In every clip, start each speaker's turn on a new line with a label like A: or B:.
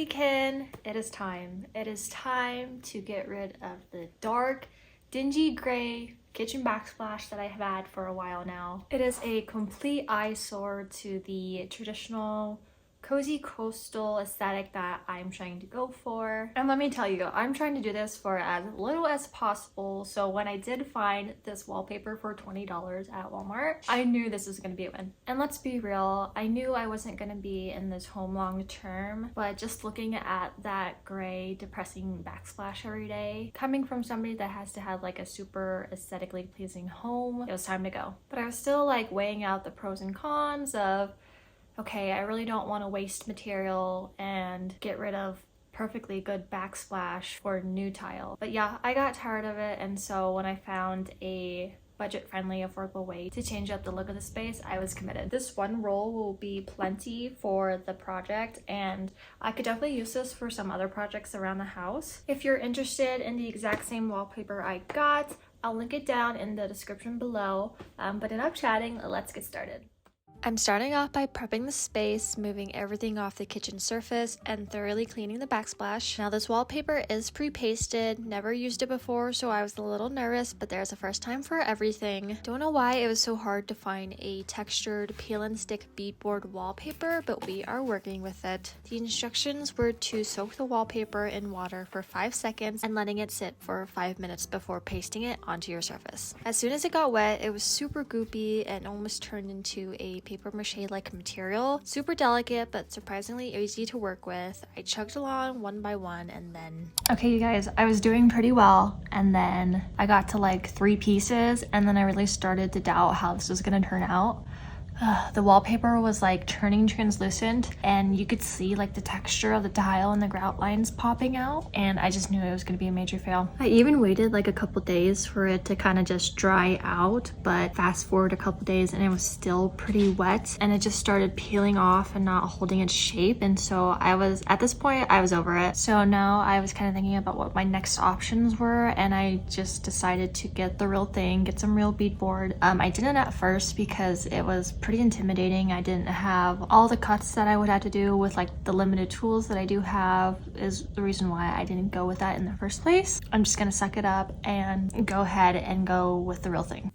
A: Kin, it is time. It is time to get rid of the dark, dingy gray kitchen backsplash that I have had for a while now. It is a complete eyesore to the traditional cozy coastal aesthetic that I'm trying to go for. And let me tell you, I'm trying to do this for as little as possible. So when I did find this wallpaper for $20 at Walmart, I knew this was gonna be a win. And let's be real, I knew I wasn't gonna be in this home long term, but just looking at that gray, depressing backsplash every day, coming from somebody that has to have like a super aesthetically pleasing home, it was time to go. But I was still like weighing out the pros and cons of, okay, I really don't want to waste material and get rid of perfectly good backsplash for new tile. But yeah, I got tired of it, and so when I found a budget-friendly, affordable way to change up the look of the space, I was committed. This one roll will be plenty for the project, and I could definitely use this for some other projects around the house. If you're interested in the exact same wallpaper I got, I'll link it down in the description below. But enough chatting, let's get started. I'm starting off by prepping the space, moving everything off the kitchen surface, and thoroughly cleaning the backsplash. Now this wallpaper is pre-pasted, never used it before, so I was a little nervous, but there's a first time for everything. Don't know why it was so hard to find a textured peel and stick beadboard wallpaper, but we are working with it. The instructions were to soak the wallpaper in water for 5 seconds and letting it sit for 5 minutes before pasting it onto your surface. As soon as it got wet, it was super goopy and almost turned into a paper mache like material. Super delicate but surprisingly easy to work with. I chugged along one by one and then... Okay, you guys, I was doing pretty well, and then I got to like 3 pieces, and then I really started to doubt how this was gonna turn out. The wallpaper was like turning translucent, and you could see like the texture of the tile and the grout lines popping out, and I just knew it was going to be a major fail. I even waited like a couple days for it to kind of just dry out, but fast forward a couple days and it was still pretty wet, and it just started peeling off and not holding its shape, and so at this point I was over it. So now I was kind of thinking about what my next options were, and I just decided to get the real thing, get some real beadboard. I didn't at first because it was pretty intimidating. I didn't have all the cuts that I would have to do with like the limited tools that I do have, is the reason why I didn't go with that in the first place. I'm just gonna suck it up and go ahead and go with the real thing.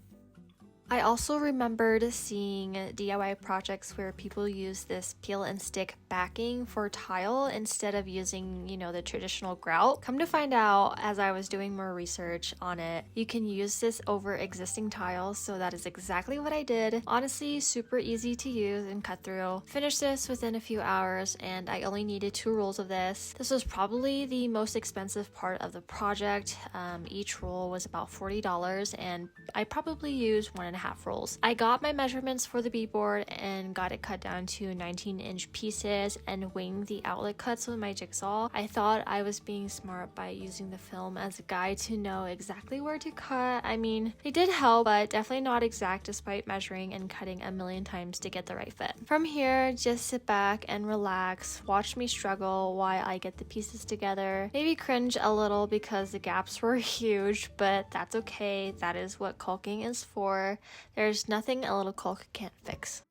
A: I also remembered seeing DIY projects where people use this peel and stick backing for tile instead of using, you know, the traditional grout. Come to find out, as I was doing more research on it, you can use this over existing tiles, so that is exactly what I did. Honestly, super easy to use and cut through. Finished this within a few hours, and I only needed 2 rolls of this. This was probably the most expensive part of the project. Each roll was about $40, and I probably used 1.5 rolls. I got my measurements for the beadboard and got it cut down to 19-inch pieces and winged the outlet cuts with my jigsaw. I thought I was being smart by using the film as a guide to know exactly where to cut. I mean, it did help, but definitely not exact despite measuring and cutting a million times to get the right fit. From here, just sit back and relax, watch me struggle while I get the pieces together. Maybe cringe a little because the gaps were huge, but that's okay. That is what caulking is for. There's nothing a little caulk can't fix.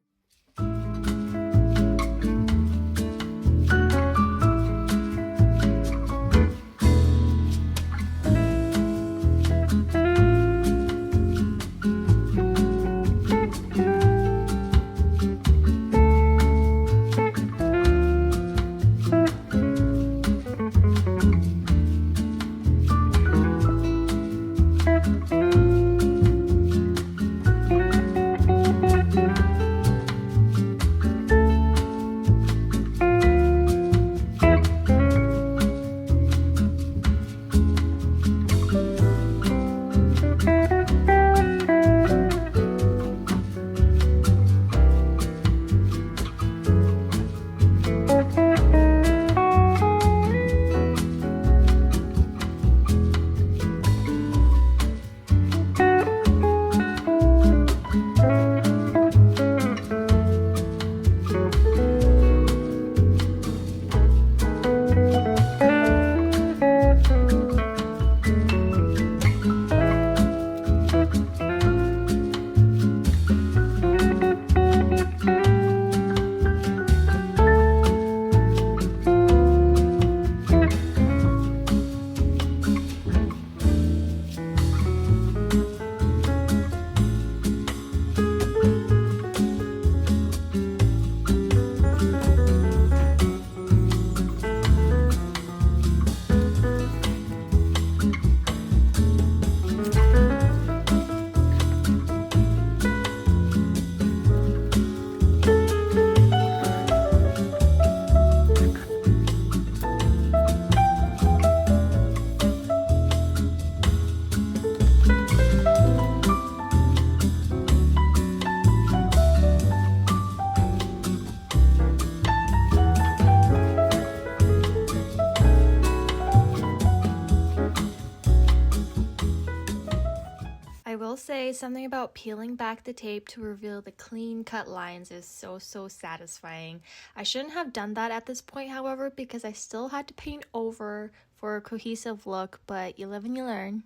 A: will say something about peeling back the tape to reveal the clean cut lines is so satisfying. I shouldn't have done that at this point, however, because I still had to paint over for a cohesive look, but you live and you learn.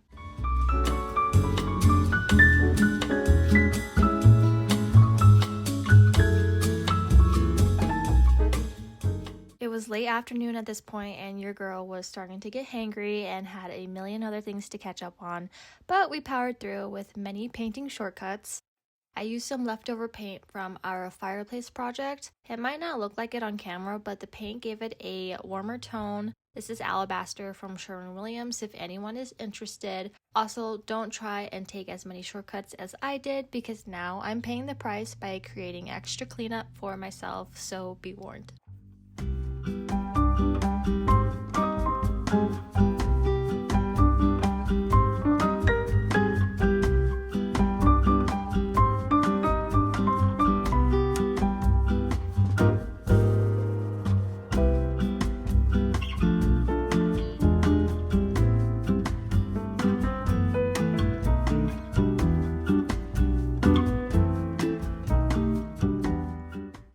A: It was late afternoon at this point, and your girl was starting to get hangry and had a million other things to catch up on, but we powered through with many painting shortcuts. I used some leftover paint from our fireplace project. It might not look like it on camera, but the paint gave it a warmer tone. This is Alabaster from Sherwin-Williams if anyone is interested. Also, don't try and take as many shortcuts as I did, because now I'm paying the price by creating extra cleanup for myself, so be warned.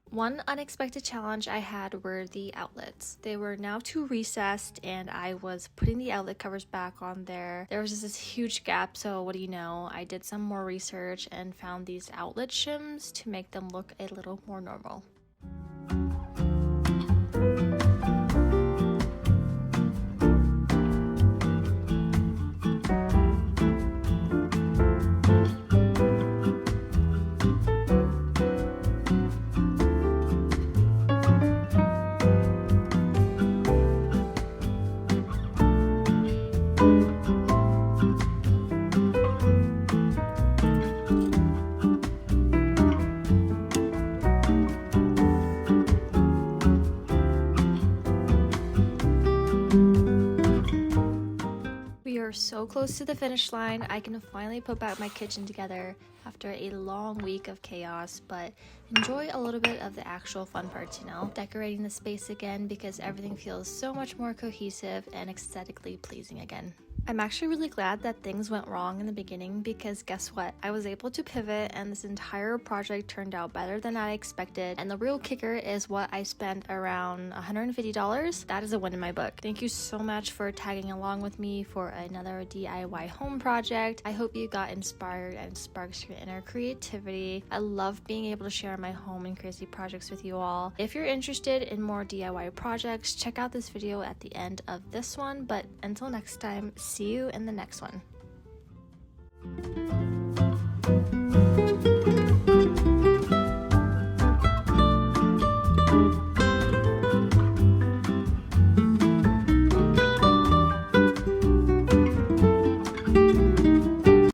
A: One unexpected challenge I had were the outlets. They were now too recessed, and I was putting the outlet covers back on there. There was just this huge gap, so what do you know? I did some more research and found these outlet shims to make them look a little more normal. So close to the finish line. I can finally put back my kitchen together after a long week of chaos, but enjoy a little bit of the actual fun parts, you know? Decorating the space again because everything feels so much more cohesive and aesthetically pleasing again. I'm actually really glad that things went wrong in the beginning, because guess what? I was able to pivot and this entire project turned out better than I expected. And the real kicker is what I spent around $150. That is a win in my book. Thank you so much for tagging along with me for another DIY home project. I hope you got inspired and sparks your inner creativity. I love being able to share my home and crazy projects with you all. If you're interested in more DIY projects, check out this video at the end of this one. But until next time, see you in the next one.